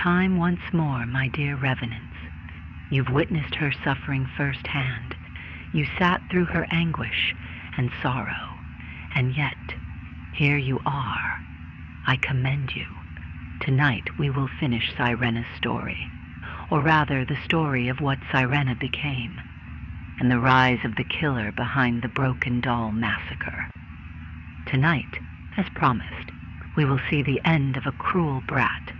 time once more, my dear revenants. You've witnessed her suffering firsthand. You sat through her anguish and sorrow, and yet, here you are. I commend you. Tonight we will finish Syrenna's story, or rather the story of what Syrenna became, and the rise of the killer behind the Broken Doll massacre. Tonight, as promised, we will see the end of a cruel brat.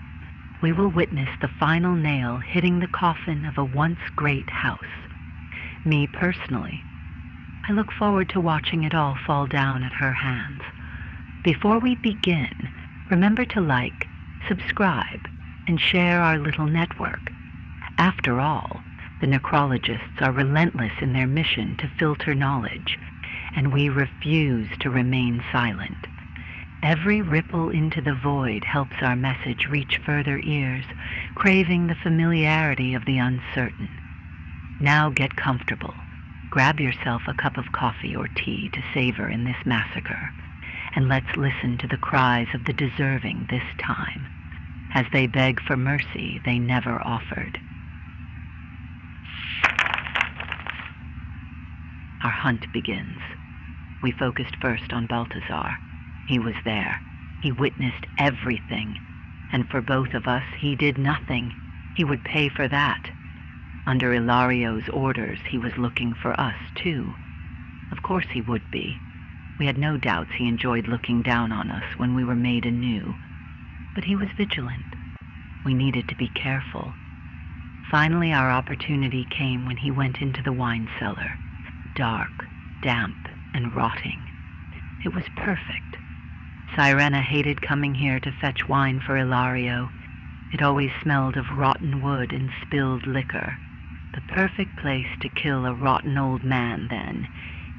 We will witness the final nail hitting the coffin of a once great house. Me personally, I look forward to watching it all fall down at her hands. Before we begin, remember to like, subscribe, and share our little network. After all, the necrologists are relentless in their mission to filter knowledge, and we refuse to remain silent. Every ripple into the void helps our message reach further ears, craving the familiarity of the uncertain. Now get comfortable. Grab yourself a cup of coffee or tea to savor in this massacre, and let's listen to the cries of the deserving this time, as they beg for mercy they never offered. Our hunt begins. We focused first on Balthazar. He was there. He witnessed everything. And for both of us, he did nothing. He would pay for that. Under Ilario's orders, he was looking for us, too. Of course he would be. We had no doubts he enjoyed looking down on us when we were made anew. But he was vigilant. We needed to be careful. Finally, our opportunity came when he went into the wine cellar. Dark, damp, and rotting. It was perfect. Syrenna hated coming here to fetch wine for Ilario. It always smelled of rotten wood and spilled liquor. The perfect place to kill a rotten old man, then.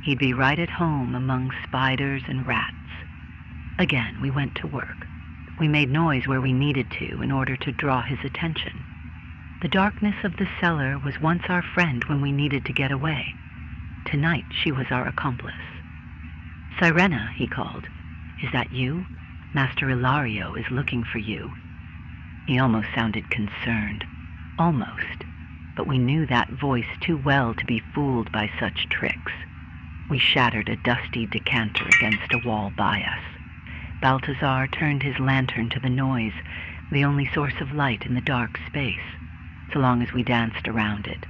He'd be right at home among spiders and rats. Again, we went to work. We made noise where we needed to in order to draw his attention. The darkness of the cellar was once our friend when we needed to get away. Tonight, she was our accomplice. Syrenna, he called. Is that you? Master Ilario is looking for you. He almost sounded concerned. Almost. But we knew that voice too well to be fooled by such tricks. We shattered a dusty decanter against a wall by us. Balthazar turned his lantern to the noise, the only source of light in the dark space. So long as we danced around it,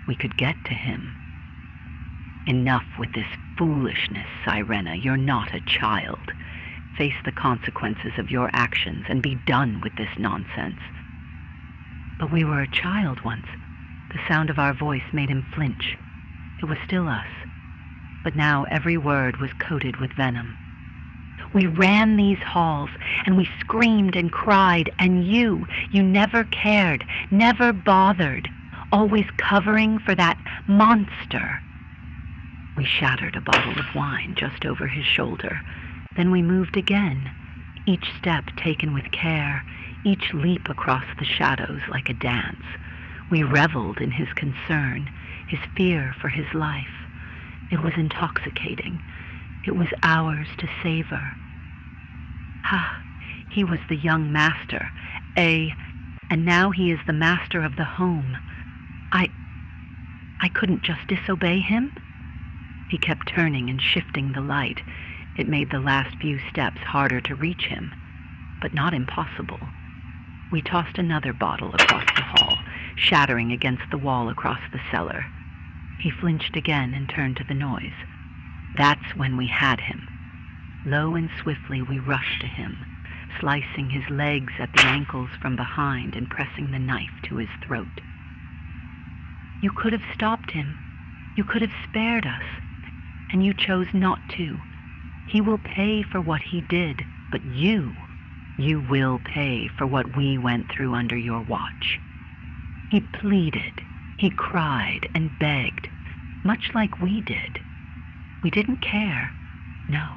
we could get to him. Enough with this foolishness, Syrenna. You're not a child. Face the consequences of your actions and be done with this nonsense. But we were a child once. The sound of our voice made him flinch. It was still us. But now every word was coated with venom. We ran these halls, and we screamed and cried, and you never cared, never bothered, always covering for that monster. We shattered a bottle of wine just over his shoulder. Then we moved again, each step taken with care, each leap across the shadows like a dance. We reveled in his concern, his fear for his life. It was intoxicating. It was ours to savor. He was the young master, and now he is the master of the home. I couldn't just disobey him? He kept turning and shifting the light. It made the last few steps harder to reach him, but not impossible. We tossed another bottle across the hall, shattering against the wall across the cellar. He flinched again and turned to the noise. That's when we had him. Low and swiftly we rushed to him, slicing his legs at the ankles from behind and pressing the knife to his throat. You could have stopped him. You could have spared us. And you chose not to. He will pay for what he did, but you will pay for what we went through under your watch. He pleaded, he cried and begged, much like we did. We didn't care. No,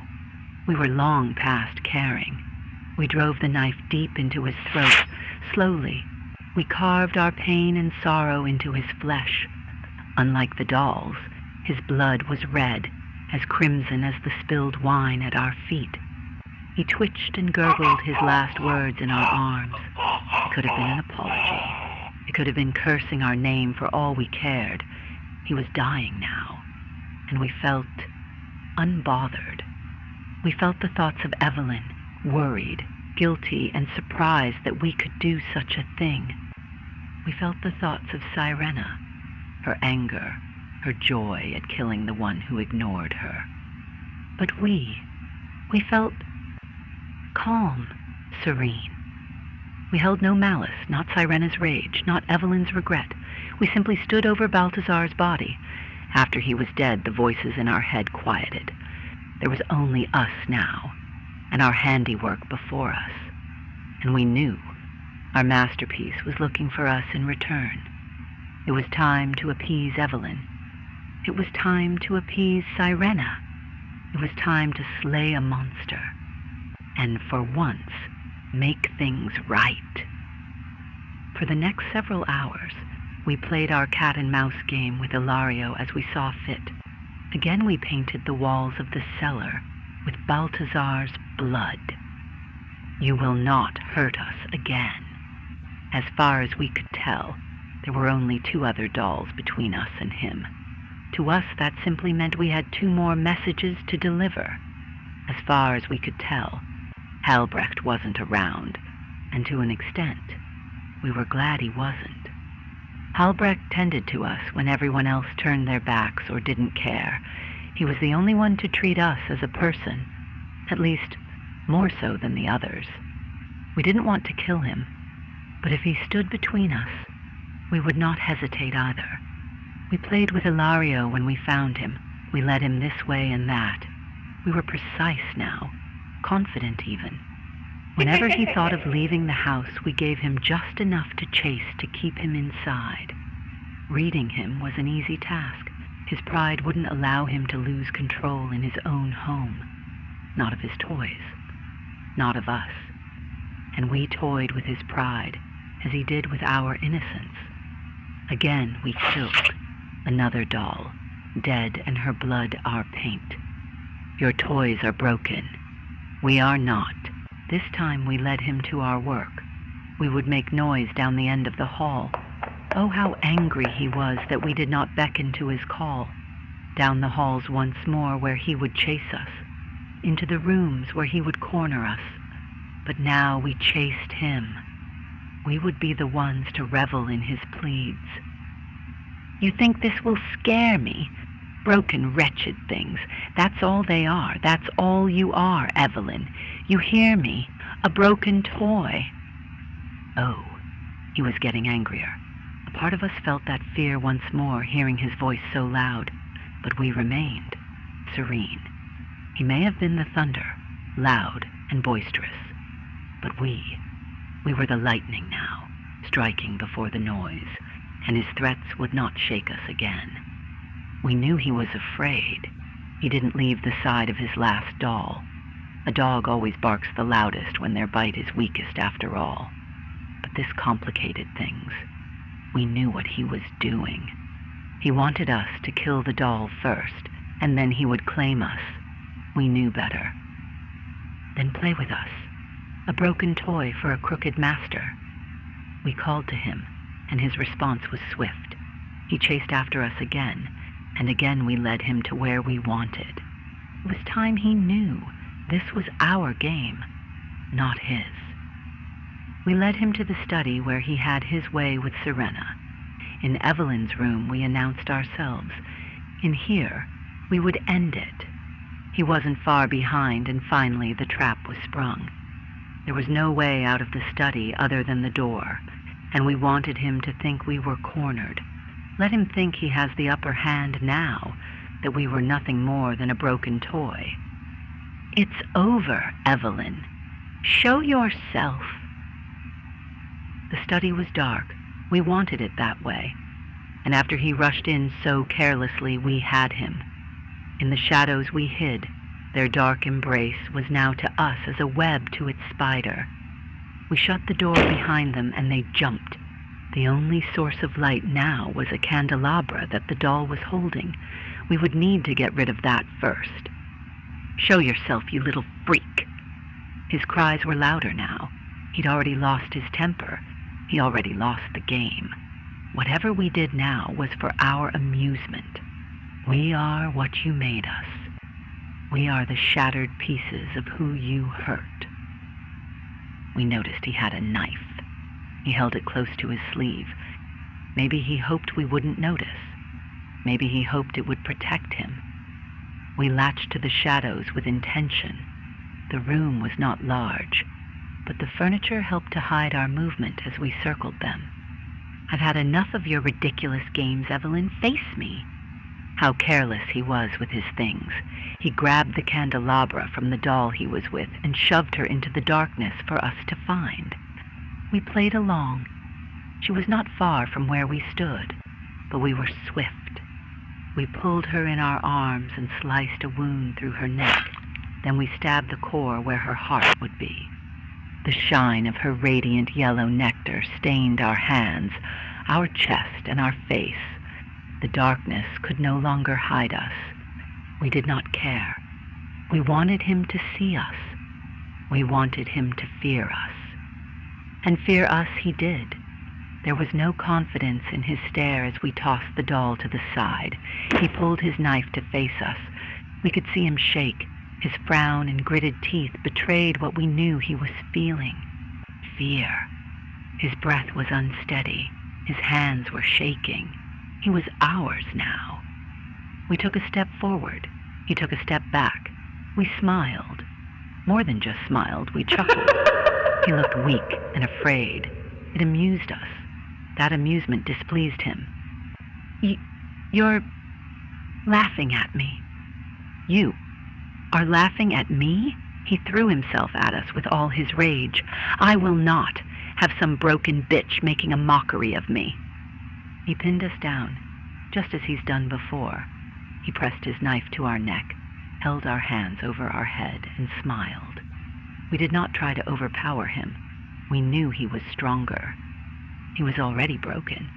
we were long past caring. We drove the knife deep into his throat, slowly. We carved our pain and sorrow into his flesh. Unlike the dolls, his blood was red, as crimson as the spilled wine at our feet. He twitched and gurgled his last words in our arms. It could have been an apology. It could have been cursing our name for all we cared. He was dying now, and we felt unbothered. We felt the thoughts of Evelyn, worried, guilty, and surprised that we could do such a thing. We felt the thoughts of Syrenna, her anger, her joy at killing the one who ignored her. But we felt calm, serene. We held no malice, not Syrenna's rage, not Evelyn's regret. We simply stood over Balthazar's body. After he was dead, the voices in our head quieted. There was only us now, and our handiwork before us. And we knew our masterpiece was looking for us in return. It was time to appease Evelyn. It was time to appease Syrenna. It was time to slay a monster, and for once, make things right. For the next several hours, we played our cat and mouse game with Ilario as we saw fit. Again we painted the walls of the cellar with Balthazar's blood. You will not hurt us again. As far as we could tell, there were only 2 other dolls between us and him. To us, that simply meant we had 2 more messages to deliver. As far as we could tell, Halbrecht wasn't around, and to an extent, we were glad he wasn't. Halbrecht tended to us when everyone else turned their backs or didn't care. He was the only one to treat us as a person, at least more so than the others. We didn't want to kill him, but if he stood between us, we would not hesitate either. We played with Ilario when we found him. We led him this way and that. We were precise now, confident even. Whenever he thought of leaving the house, we gave him just enough to chase to keep him inside. Reading him was an easy task. His pride wouldn't allow him to lose control in his own home. Not of his toys. Not of us. And we toyed with his pride, as he did with our innocence. Again we killed another doll, dead and her blood our paint. Your toys are broken. We are not. This time we led him to our work. We would make noise down the end of the hall. Oh, how angry he was that we did not beckon to his call. Down the halls once more where he would chase us. Into the rooms where he would corner us. But now we chased him. We would be the ones to revel in his pleads. You think this will scare me? Broken, wretched things. That's all they are. That's all you are, Evelyn. You hear me? A broken toy. Oh, he was getting angrier. A part of us felt that fear once more, hearing his voice so loud. But we remained serene. He may have been the thunder, loud and boisterous. But we were the lightning now, striking before the noise, and his threats would not shake us again. We knew he was afraid. He didn't leave the side of his last doll. A dog always barks the loudest when their bite is weakest after all. But this complicated things. We knew what he was doing. He wanted us to kill the doll first, and then he would claim us. We knew better. Then play with us. A broken toy for a crooked master. We called to him, and his response was swift. He chased after us again, and again we led him to where we wanted. It was time he knew this was our game, not his. We led him to the study where he had his way with Syrenna. In Evelyn's room we announced ourselves. In here, we would end it. He wasn't far behind, and finally the trap was sprung. There was no way out of the study other than the door, and we wanted him to think we were cornered. Let him think he has the upper hand now, that we were nothing more than a broken toy. It's over, Evelyn. Show yourself. The study was dark. We wanted it that way. And after he rushed in so carelessly, we had him. In the shadows we hid. Their dark embrace was now to us as a web to its spider. We shut the door behind them, and they jumped. The only source of light now was a candelabra that the doll was holding. We would need to get rid of that first. Show yourself, you little freak. His cries were louder now. He'd already lost his temper. He already lost the game. Whatever we did now was for our amusement. We are what you made us. We are the shattered pieces of who you hurt. We noticed he had a knife. He held it close to his sleeve. Maybe he hoped we wouldn't notice. Maybe he hoped it would protect him. We latched to the shadows with intention. The room was not large, but the furniture helped to hide our movement as we circled them. I've had enough of your ridiculous games, Evelyn. Face me. How careless he was with his things. He grabbed the candelabra from the doll he was with and shoved her into the darkness for us to find. We played along. She was not far from where we stood, but we were swift. We pulled her in our arms and sliced a wound through her neck. Then we stabbed the core where her heart would be. The shine of her radiant yellow nectar stained our hands, our chest, and our face. The darkness could no longer hide us. We did not care. We wanted him to see us. We wanted him to fear us. And fear us he did. There was no confidence in his stare as we tossed the doll to the side. He pulled his knife to face us. We could see him shake. His frown and gritted teeth betrayed what we knew he was feeling. Fear. His breath was unsteady. His hands were shaking. He was ours now. We took a step forward. He took a step back. We smiled. More than just smiled, we chuckled. He looked weak and afraid. It amused us. That amusement displeased him. You're laughing at me. You are laughing at me? He threw himself at us with all his rage. I will not have some broken bitch making a mockery of me. He pinned us down, just as he's done before. He pressed his knife to our neck, held our hands over our head, and smiled. We did not try to overpower him. We knew he was stronger. He was already broken,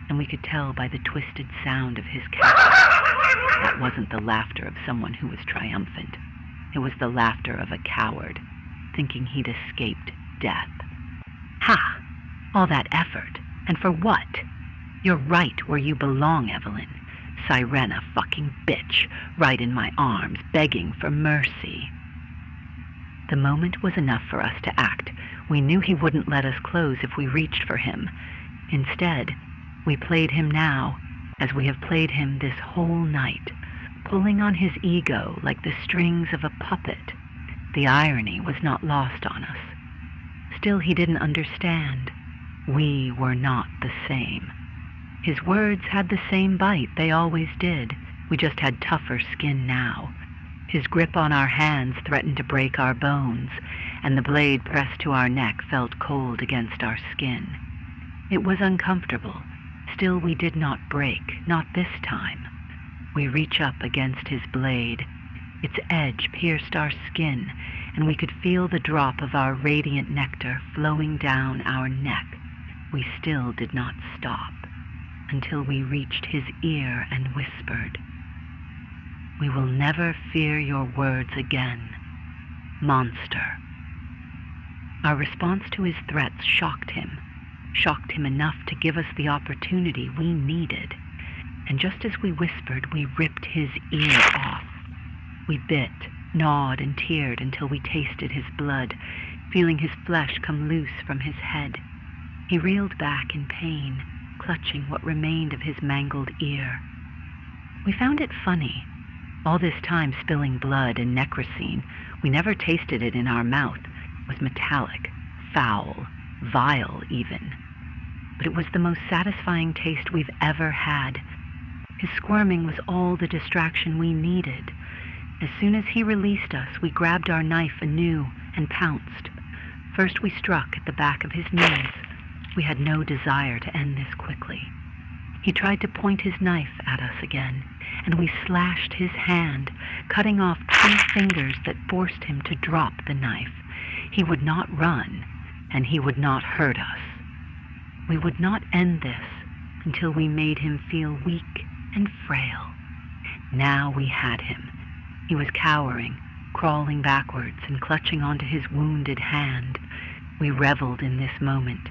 and we could tell by the twisted sound of his cackle. That wasn't the laughter of someone who was triumphant. It was the laughter of a coward, thinking he'd escaped death. Ha! All that effort, and for what? You're right where you belong, Evelyn. Syrenna fucking bitch, right in my arms, begging for mercy. The moment was enough for us to act. We knew he wouldn't let us close if we reached for him. Instead, we played him now, as we have played him this whole night, pulling on his ego like the strings of a puppet. The irony was not lost on us. Still, he didn't understand. We were not the same. His words had the same bite, they always did. We just had tougher skin now. His grip on our hands threatened to break our bones, and the blade pressed to our neck felt cold against our skin. It was uncomfortable. Still, we did not break, not this time. We reached up against his blade. Its edge pierced our skin, and we could feel the drop of our radiant nectar flowing down our neck. We still did not stop, until we reached his ear and whispered, "We will never fear your words again, monster." Our response to his threats shocked him enough to give us the opportunity we needed. And just as we whispered, we ripped his ear off. We bit, gnawed, and teared until we tasted his blood, feeling his flesh come loose from his head. He reeled back in pain, clutching what remained of his mangled ear. We found it funny. All this time spilling blood and necrosine, we never tasted it in our mouth. It was metallic, foul, vile even. But it was the most satisfying taste we've ever had. His squirming was all the distraction we needed. As soon as he released us, we grabbed our knife anew and pounced. First we struck at the back of his knees. We had no desire to end this quickly. He tried to point his knife at us again, and we slashed his hand, cutting off 2 fingers that forced him to drop the knife. He would not run, and he would not hurt us. We would not end this until we made him feel weak and frail. Now we had him. He was cowering, crawling backwards and clutching onto his wounded hand. We reveled in this moment,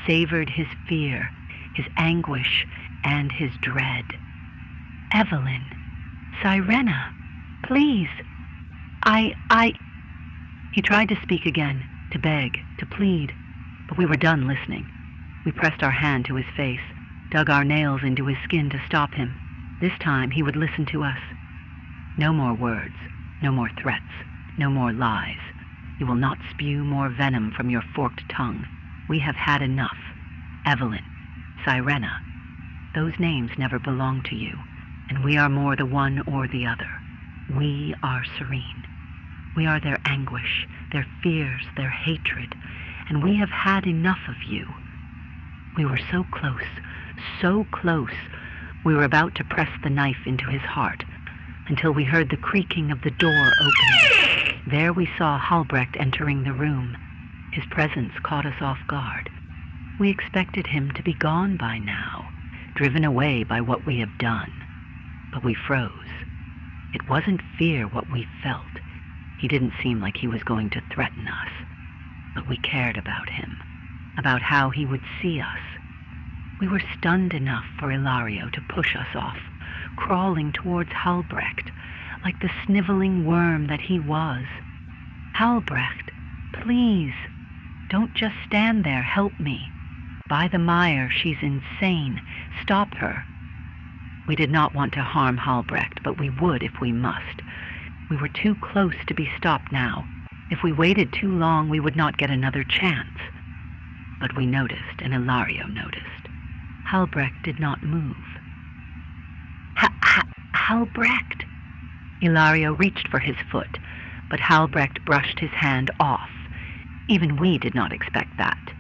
savored his fear, his anguish, and his dread. "Evelyn, Syrenna, please, I... He tried to speak again, to beg, to plead, but we were done listening. We pressed our hand to his face, dug our nails into his skin to stop him. This time he would listen to us. "No more words, no more threats, no more lies. You will not spew more venom from your forked tongue. We have had enough. Evelyn, Syrenna, those names never belong to you, and we are more the one or the other. We are Serene. We are their anguish, their fears, their hatred, and we have had enough of you." We were so close, so close. We were about to press the knife into his heart, until we heard the creaking of the door opening. There we saw Halbrecht entering the room. His presence caught us off guard. We expected him to be gone by now, driven away by what we have done. But we froze. It wasn't fear what we felt. He didn't seem like he was going to threaten us. But we cared about him, about how he would see us. We were stunned enough for Ilario to push us off, crawling towards Halbrecht, like the sniveling worm that he was. "Halbrecht, please, don't just stand there, help me. By the mire, she's insane. Stop her." We did not want to harm Halbrecht, but we would if we must. We were too close to be stopped now. If we waited too long, we would not get another chance. But we noticed, and Ilario noticed. Halbrecht did not move. Halbrecht! Ilario reached for his foot, but Halbrecht brushed his hand off. Even we did not expect that.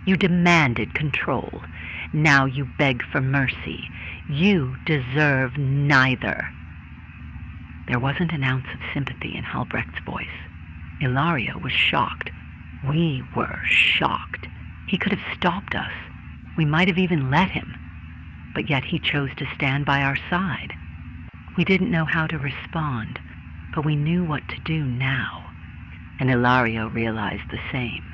"You demanded control. Now you beg for mercy. You deserve neither." There wasn't an ounce of sympathy in Halbrecht's voice. Ilario was shocked. We were shocked. He could have stopped us. We might have even let him. But yet he chose to stand by our side. We didn't know how to respond, but we knew what to do now. And Ilario realized the same.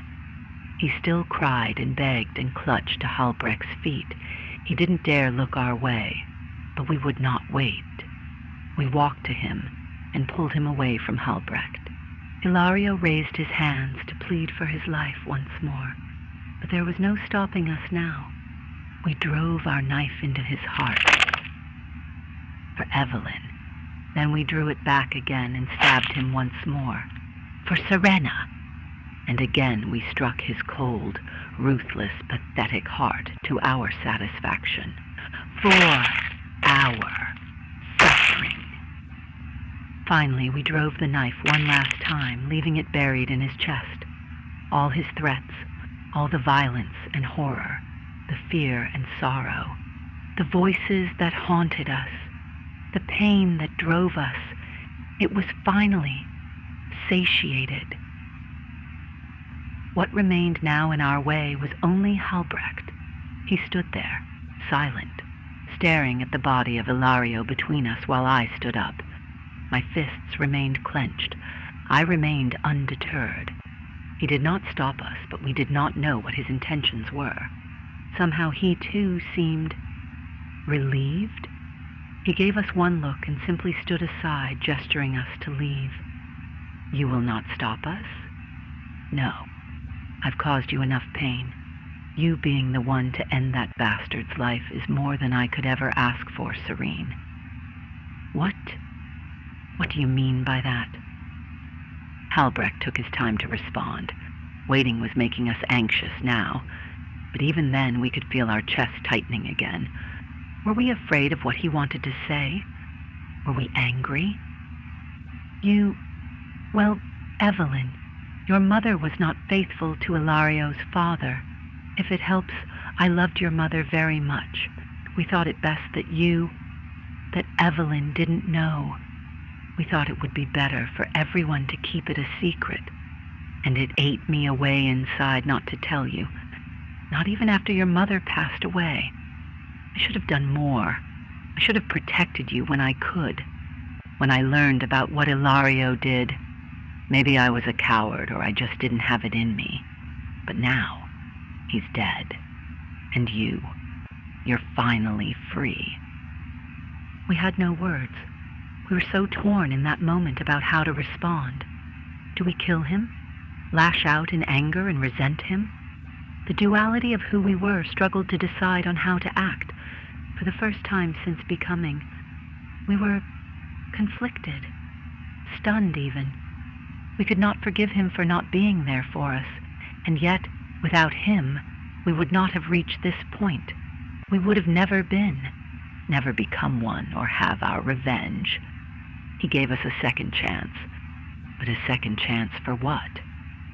He still cried and begged and clutched to Halbrecht's feet. He didn't dare look our way, but we would not wait. We walked to him and pulled him away from Halbrecht. Ilario raised his hands to plead for his life once more, but there was no stopping us now. We drove our knife into his heart. For Evelyn. Then we drew it back again and stabbed him once more. For Syrenna. And again we struck his cold, ruthless, pathetic heart to our satisfaction. For our suffering. Finally, we drove the knife one last time, leaving it buried in his chest. All his threats, all the violence and horror, the fear and sorrow, the voices that haunted us, the pain that drove us, it was finally satiated. What remained now in our way was only Halbrecht. He stood there, silent, staring at the body of Ilario between us while I stood up. My fists remained clenched. I remained undeterred. He did not stop us, but we did not know what his intentions were. Somehow he too seemed relieved. He gave us one look and simply stood aside, gesturing us to leave. "You will not stop us?" "No. I've caused you enough pain. You being the one to end that bastard's life is more than I could ever ask for, Serene." What do you mean by that?" Halbrecht took his time to respond. Waiting was making us anxious now, but even then we could feel our chests tightening again. Were we afraid of what he wanted to say? Were we angry? Well, Evelyn, your mother was not faithful to Ilario's father. If it helps, I loved your mother very much. We thought it best that Evelyn didn't know. We thought it would be better for everyone to keep it a secret. And it ate me away inside not to tell you. Not even after your mother passed away. I should have done more. I should have protected you when I could. When I learned about what Ilario did, Maybe I was a coward, or I just didn't have it in me. But now, he's dead. And you're finally free." We had no words. We were so torn in that moment about how to respond. Do we kill him? Lash out in anger and resent him? The duality of who we were struggled to decide on how to act. For the first time since becoming, we were conflicted, stunned even. We could not forgive him for not being there for us, and yet, without him, we would not have reached this point. We would have never become one or have our revenge. He gave us a second chance. But a second chance for what?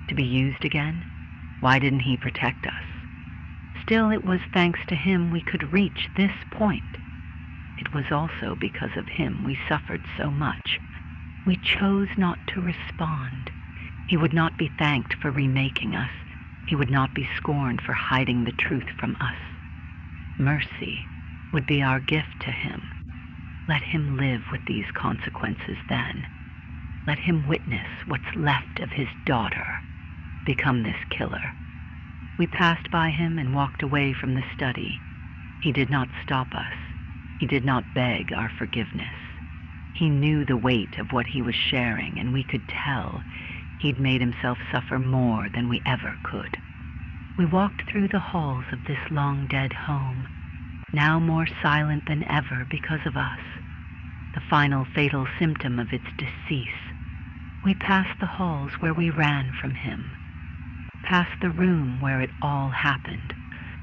To be used again? Why didn't he protect us? Still, it was thanks to him we could reach this point. It was also because of him we suffered so much. We chose not to respond. He would not be thanked for remaking us. He would not be scorned for hiding the truth from us. Mercy would be our gift to him. Let him live with these consequences then. Let him witness what's left of his daughter become this killer. We passed by him and walked away from the study. He did not stop us. He did not beg our forgiveness. He knew the weight of what he was sharing, and we could tell he'd made himself suffer more than we ever could. We walked through the halls of this long-dead home, now more silent than ever because of us, the final fatal symptom of its decease. We passed the halls where we ran from him, past the room where it all happened,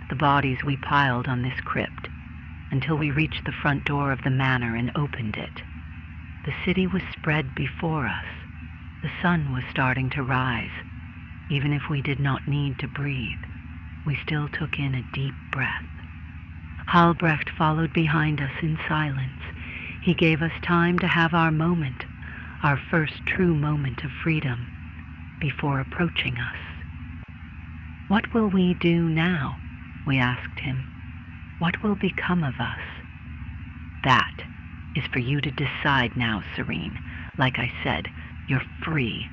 the bodies we piled on this crypt, until we reached the front door of the manor and opened it. The city was spread before us. The sun was starting to rise. Even if we did not need to breathe, we still took in a deep breath. Halbrecht followed behind us in silence. He gave us time to have our moment, our first true moment of freedom, before approaching us. "What will we do now?" we asked him. "What will become of us?" "That is for you to decide now, Serene. Like I said, you're free.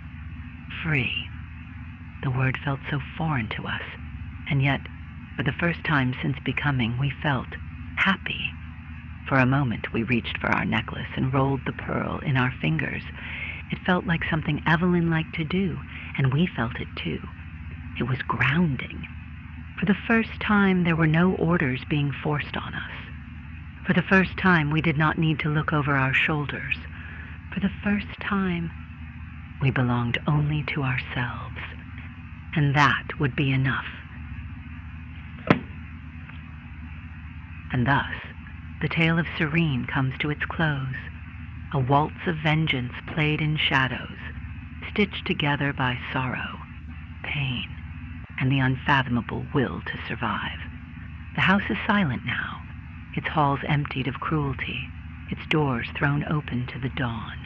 Free." The word felt so foreign to us, and yet, for the first time since becoming, we felt happy. For a moment we reached for our necklace and rolled the pearl in our fingers. It felt like something Evelyn liked to do, and we felt it too. It was grounding. For the first time there were no orders being forced on us. For the first time we did not need to look over our shoulders. For the first time we belonged only to ourselves, and that would be enough. And thus, the tale of Serene comes to its close, a waltz of vengeance played in shadows, stitched together by sorrow, pain, and the unfathomable will to survive. The house is silent now, its halls emptied of cruelty, its doors thrown open to the dawn.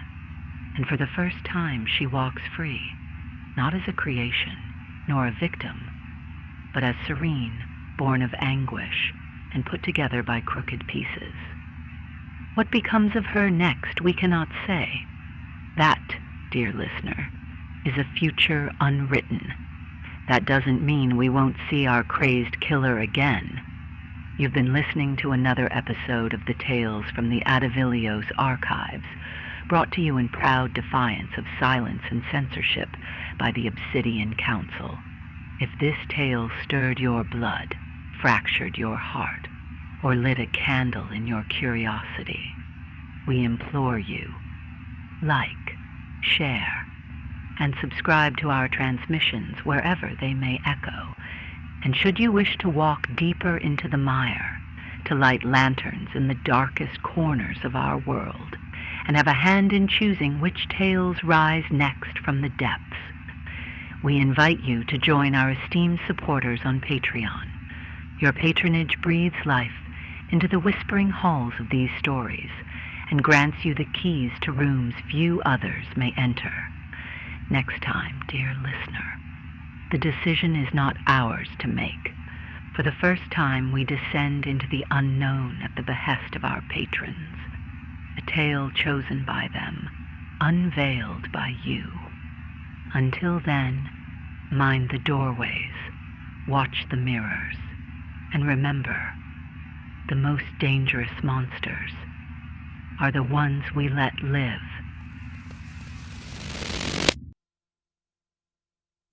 And for the first time she walks free, not as a creation, nor a victim, but as Serene, born of anguish, and put together by crooked pieces. What becomes of her next we cannot say. That, dear listener, is a future unwritten. That doesn't mean we won't see our crazed killer again. You've been listening to another episode of the Tales from the Adavilios archives, brought to you in proud defiance of silence and censorship by the Obsidian Council. If this tale stirred your blood, fractured your heart, or lit a candle in your curiosity, we implore you, like, share, and subscribe to our transmissions wherever they may echo. And should you wish to walk deeper into the mire, to light lanterns in the darkest corners of our world, and have a hand in choosing which tales rise next from the depths, we invite you to join our esteemed supporters on Patreon. Your patronage breathes life into the whispering halls of these stories and grants you the keys to rooms few others may enter. Next time, dear listener, the decision is not ours to make. For the first time, we descend into the unknown at the behest of our patrons, a tale chosen by them, unveiled by you. Until then, mind the doorways, watch the mirrors, and remember, the most dangerous monsters are the ones we let live